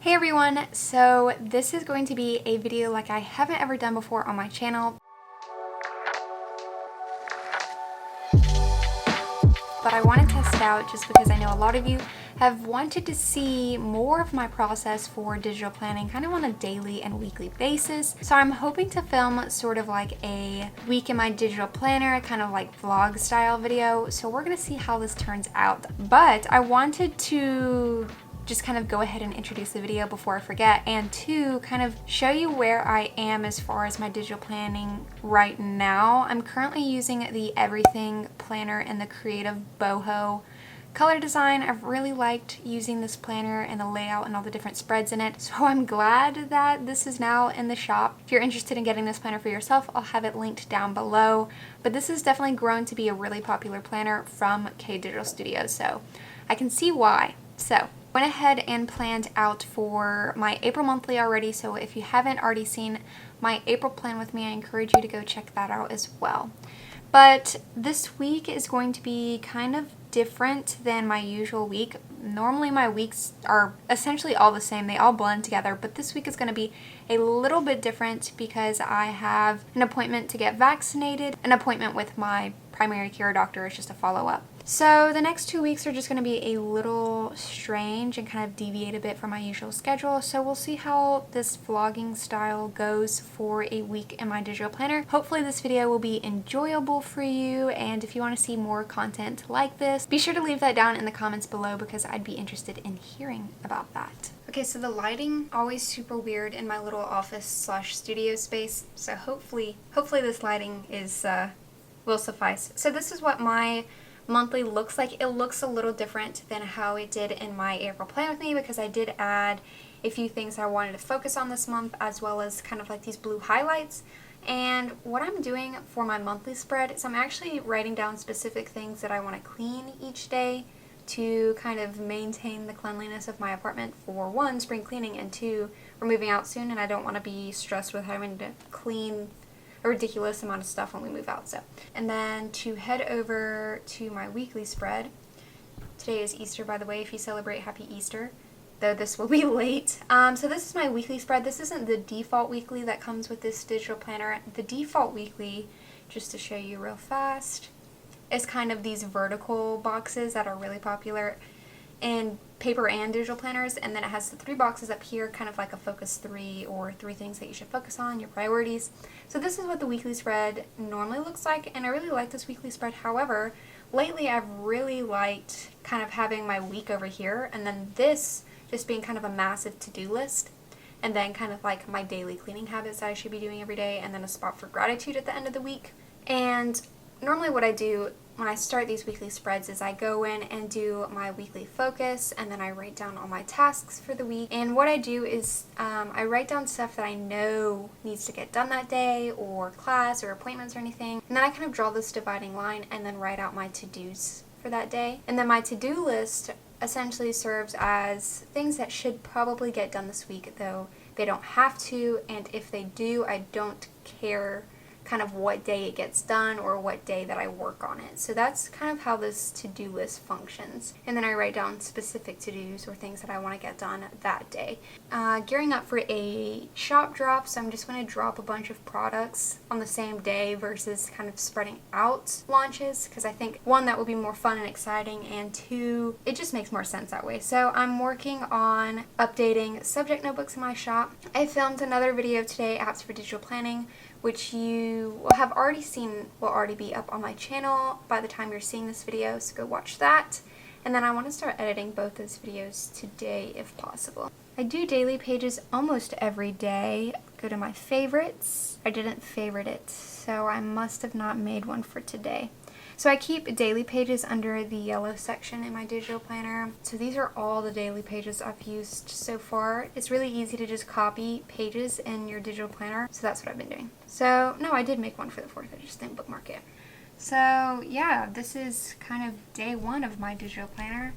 Hey everyone, so this is going to be a video like I haven't ever done before on my channel, but I want to test it out just because I know a lot of you have wanted to see more of my process for digital planning kind of on a daily and weekly basis. So I'm hoping to film sort of like a week in my digital planner, kind of like vlog style video. So we're going to see how this turns out. But I wanted to just kind of go ahead and introduce the video before I forget, and to kind of show you where I am as far as my digital planning right now. I'm currently using the Everything Planner in the Creative Boho color design. I've really liked using this planner and the layout and all the different spreads in it, so I'm glad that this is now in the shop. If you're interested in getting this planner for yourself, I'll have it linked down below, but this has definitely grown to be a really popular planner from KDigitalStudio, so I can see why. So went ahead and planned out for my April monthly already, so if you haven't already seen my April plan with me, I encourage you to go check that out as well. But this week is going to be kind of different than my usual week. Normally my weeks are essentially all the same, they all blend together, but this week is going to be a little bit different because I have an appointment to get vaccinated. An appointment with my primary care doctor is just a follow-up. So the next 2 weeks are just going to be a little strange and kind of deviate a bit from my usual schedule. So we'll see how this vlogging style goes for a week in my digital planner. Hopefully this video will be enjoyable for you, and if you want to see more content like this, be sure to leave that down in the comments below because I'd be interested in hearing about that. Okay, so the lighting always super weird in my little office slash studio space, so hopefully this lighting is will suffice. So this is what my monthly looks like. It looks a little different than how it did in my April plan with me because I did add a few things I wanted to focus on this month, as well as kind of like these blue highlights. And what I'm doing for my monthly spread is I'm actually writing down specific things that I want to clean each day to kind of maintain the cleanliness of my apartment. For one, spring cleaning, and two, we're moving out soon and I don't want to be stressed with having to clean a ridiculous amount of stuff when we move out. So, and then to head over to my weekly spread. Today is Easter, by the way, if you celebrate, happy Easter, though this will be late. So this is my weekly spread. This isn't the default weekly that comes with this digital planner. The default weekly, just to show you real fast, is kind of these vertical boxes that are really popular in paper and digital planners, and then it has the 3 boxes up here, kind of like a focus 3 or 3 things that you should focus on, your priorities. So this is what the weekly spread normally looks like, and I really like this weekly spread. However, lately I've really liked kind of having my week over here, and then this just being kind of a massive to-do list, and then kind of like my daily cleaning habits that I should be doing every day, and then a spot for gratitude at the end of the week. And normally what I do when I start these weekly spreads is I go in and do my weekly focus, and then I write down all my tasks for the week. And what I do is I write down stuff that I know needs to get done that day, or class or appointments or anything, and then I kind of draw this dividing line and then write out my to-dos for that day. And then my to-do list essentially serves as things that should probably get done this week, though they don't have to, and if they do, I don't care kind of what day it gets done or what day that I work on it. So that's kind of how this to-do list functions. And then I write down specific to-dos or things that I want to get done that day. Gearing up for a shop drop, so I'm just going to drop a bunch of products on the same day versus kind of spreading out launches, because I think one, that will be more fun and exciting, and two, it just makes more sense that way. So I'm working on updating subject notebooks in my shop. I filmed another video today, apps for digital planning, which you will have already seen, will already be up on my channel by the time you're seeing this video, so go watch that. And then I want to start editing both those videos today if possible. I do daily pages almost every day. Go to my favorites. I didn't favorite it, so I must have not made one for today. So I keep daily pages under the yellow section in my digital planner. So these are all the daily pages I've used so far. It's really easy to just copy pages in your digital planner, so that's what I've been doing. So no, I did make one for the 4th, I just didn't bookmark it. So yeah, this is kind of day 1 of my digital planner.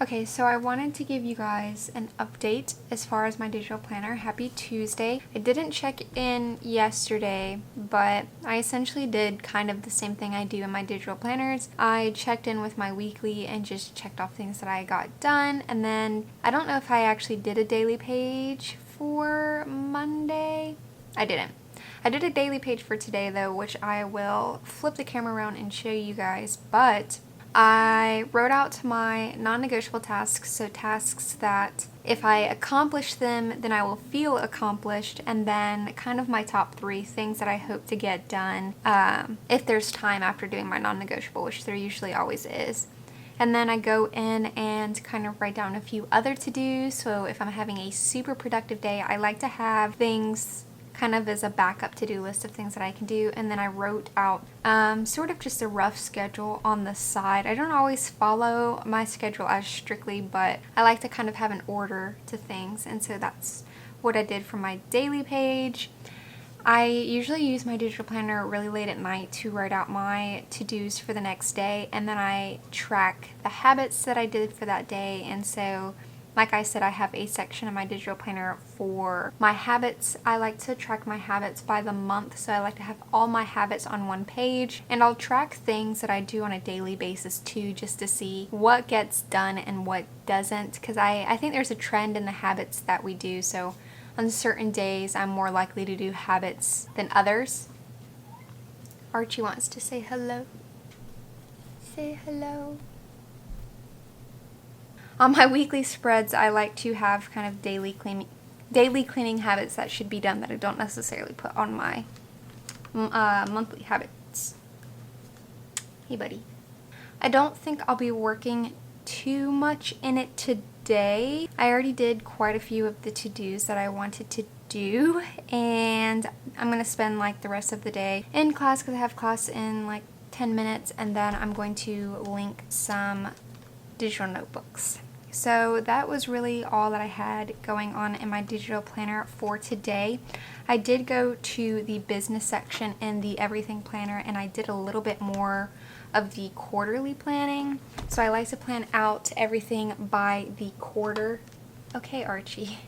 Okay, so I wanted to give you guys an update as far as my digital planner. Happy Tuesday. I didn't check in yesterday, but I essentially did kind of the same thing I do in my digital planners. I checked in with my weekly and just checked off things that I got done, and then I don't know if I actually did a daily page for Monday. I didn't. I did a daily page for today though, which I will flip the camera around and show you guys, but I wrote out my non-negotiable tasks, so tasks that if I accomplish them, then I will feel accomplished, and then kind of my top 3 things that I hope to get done if there's time after doing my non-negotiable, which there usually always is. And then I go in and kind of write down a few other to-dos, so if I'm having a super productive day, I like to have things kind of as a backup to-do list of things that I can do. And then I wrote out sort of just a rough schedule on the side. I don't always follow my schedule as strictly, but I like to kind of have an order to things, and so that's what I did for my daily page. I usually use my digital planner really late at night to write out my to-dos for the next day, and then I track the habits that I did for that day. And so like I said, I have a section in my digital planner for my habits. I like to track my habits by the month, so I like to have all my habits on one page, and I'll track things that I do on a daily basis too, just to see what gets done and what doesn't, because I think there's a trend in the habits that we do. So on certain days I'm more likely to do habits than others. Archie wants to say hello. Say hello. On my weekly spreads, I like to have kind of daily cleaning habits that should be done that I don't necessarily put on my monthly habits. Hey, buddy. I don't think I'll be working too much in it today. I already did quite a few of the to-dos that I wanted to do, and I'm going to spend like the rest of the day in class because I have class in like 10 minutes, and then I'm going to link some digital notebooks. So that was really all that I had going on in my digital planner for today. I did go to the business section in the everything planner, and I did a little bit more of the quarterly planning. So I like to plan out everything by the quarter. Okay, Archie.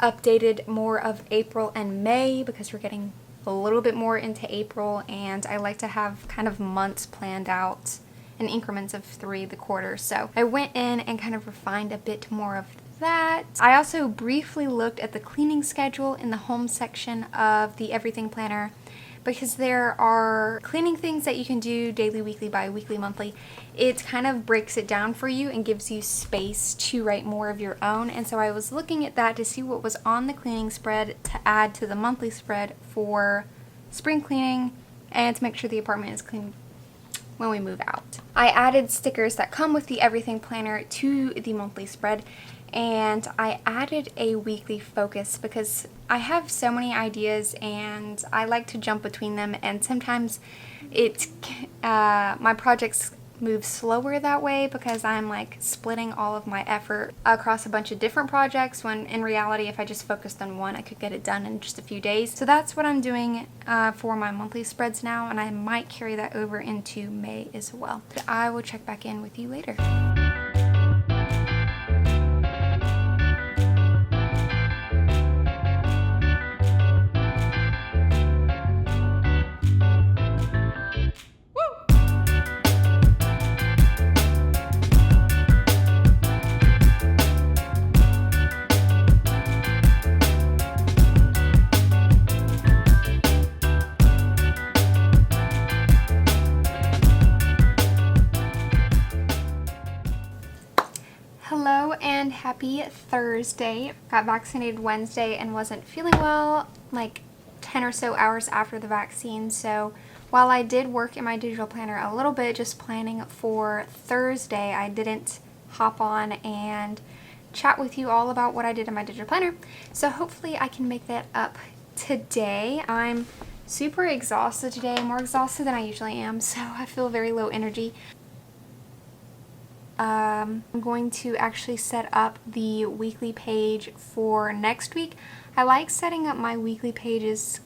Updated more of April and May because we're getting a little bit more into April, and I like to have kind of months planned out in increments of 3 the quarter. So I went in and kind of refined a bit more of that. I also briefly looked at the cleaning schedule in the home section of the everything planner, because there are cleaning things that you can do daily, weekly, bi-weekly, monthly. It kind of breaks it down for you and gives you space to write more of your own. And so I was looking at that to see what was on the cleaning spread to add to the monthly spread for spring cleaning and to make sure the apartment is clean when we move out. I added stickers that come with the everything planner to the monthly spread, and I added a weekly focus because I have so many ideas and I like to jump between them, and sometimes my projects move slower that way because I'm like splitting all of my effort across a bunch of different projects, when in reality if I just focused on one I could get it done in just a few days. So that's what I'm doing for my monthly spreads now, and I might carry that over into May as well. But I will check back in with you later. Hello and happy Thursday. Got vaccinated Wednesday and wasn't feeling well like 10 or so hours after the vaccine. So while I did work in my digital planner a little bit just planning for Thursday, I didn't hop on and chat with you all about what I did in my digital planner. So hopefully I can make that up today. I'm super exhausted today, more exhausted than I usually am, so I feel very low energy. I'm going to actually set up the weekly page for next week. I like setting up my weekly pages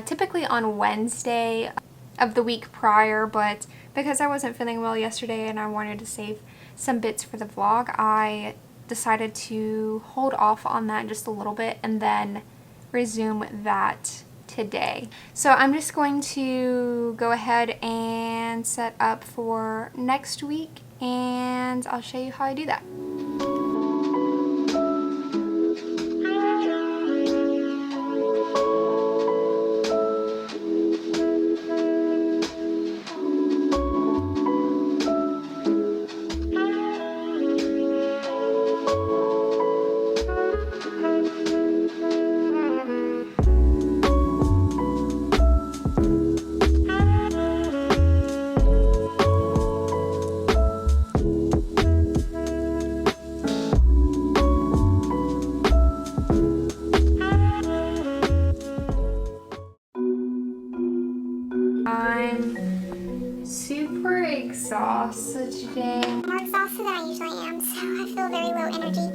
typically on Wednesday of the week prior, but because I wasn't feeling well yesterday and I wanted to save some bits for the vlog, I decided to hold off on that just a little bit and then resume that today. So I'm just going to go ahead and set up for next week, and I'll show you how I do that. I'm super exhausted today. More exhausted than I usually am, so I feel very low energy.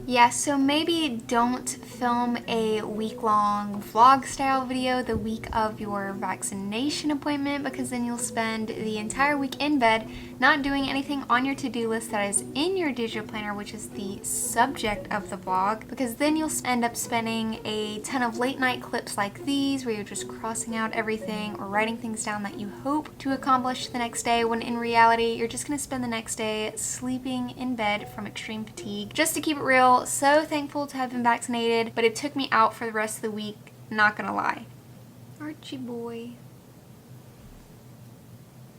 Yeah, so maybe don't film a week-long vlog style video the week of your vaccination appointment, because then you'll spend the entire week in bed not doing anything on your to-do list that is in your digital planner, which is the subject of the vlog, because then you'll end up spending a ton of late night clips like these where you're just crossing out everything or writing things down that you hope to accomplish the next day, when in reality you're just going to spend the next day sleeping in bed from extreme fatigue. Just to keep it real, so thankful to have been vaccinated, but it took me out for the rest of the week, not gonna lie. Archie boy,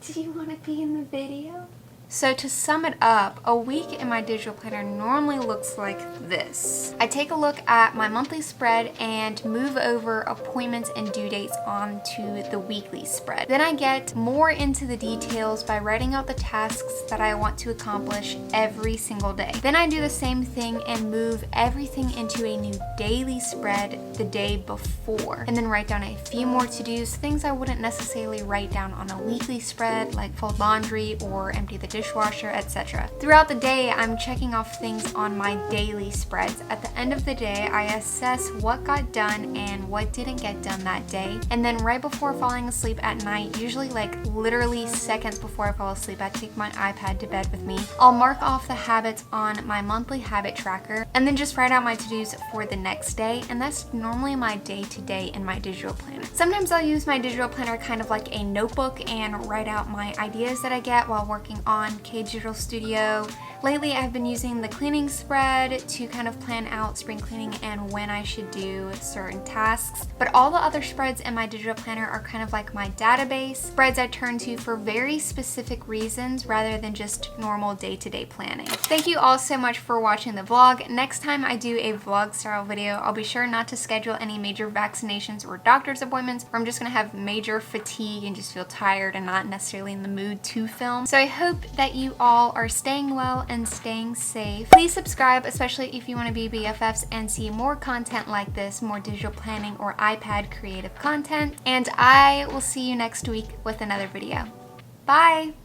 do you want to be in the video? So to sum it up, a week in my digital planner normally looks like this. I take a look at my monthly spread and move over appointments and due dates onto the weekly spread. Then I get more into the details by writing out the tasks that I want to accomplish every single day. Then I do the same thing and move everything into a new daily spread the day before, and then write down a few more to-dos, things I wouldn't necessarily write down on a weekly spread, like fold laundry or empty the dishwasher, etc. Throughout the day, I'm checking off things on my daily spreads. At the end of the day, I assess what got done and what didn't get done that day. And then right before falling asleep at night, usually like literally seconds before I fall asleep, I take my iPad to bed with me. I'll mark off the habits on my monthly habit tracker and then just write out my to-dos for the next day. And that's normally my day-to-day in my digital planner. Sometimes I'll use my digital planner kind of like a notebook and write out my ideas that I get while working on KDigitalStudio. Lately, I've been using the cleaning spread to kind of plan out spring cleaning and when I should do certain tasks. But all the other spreads in my digital planner are kind of like my database, spreads I turn to for very specific reasons rather than just normal day-to-day planning. Thank you all so much for watching the vlog. Next time I do a vlog style video, I'll be sure not to schedule any major vaccinations or doctor's appointments where I'm just gonna have major fatigue and just feel tired and not necessarily in the mood to film. So I hope that you all are staying well and staying safe. Please subscribe, especially if you want to be BFFs and see more content like this, more digital planning or iPad creative content. And I will see you next week with another video. Bye!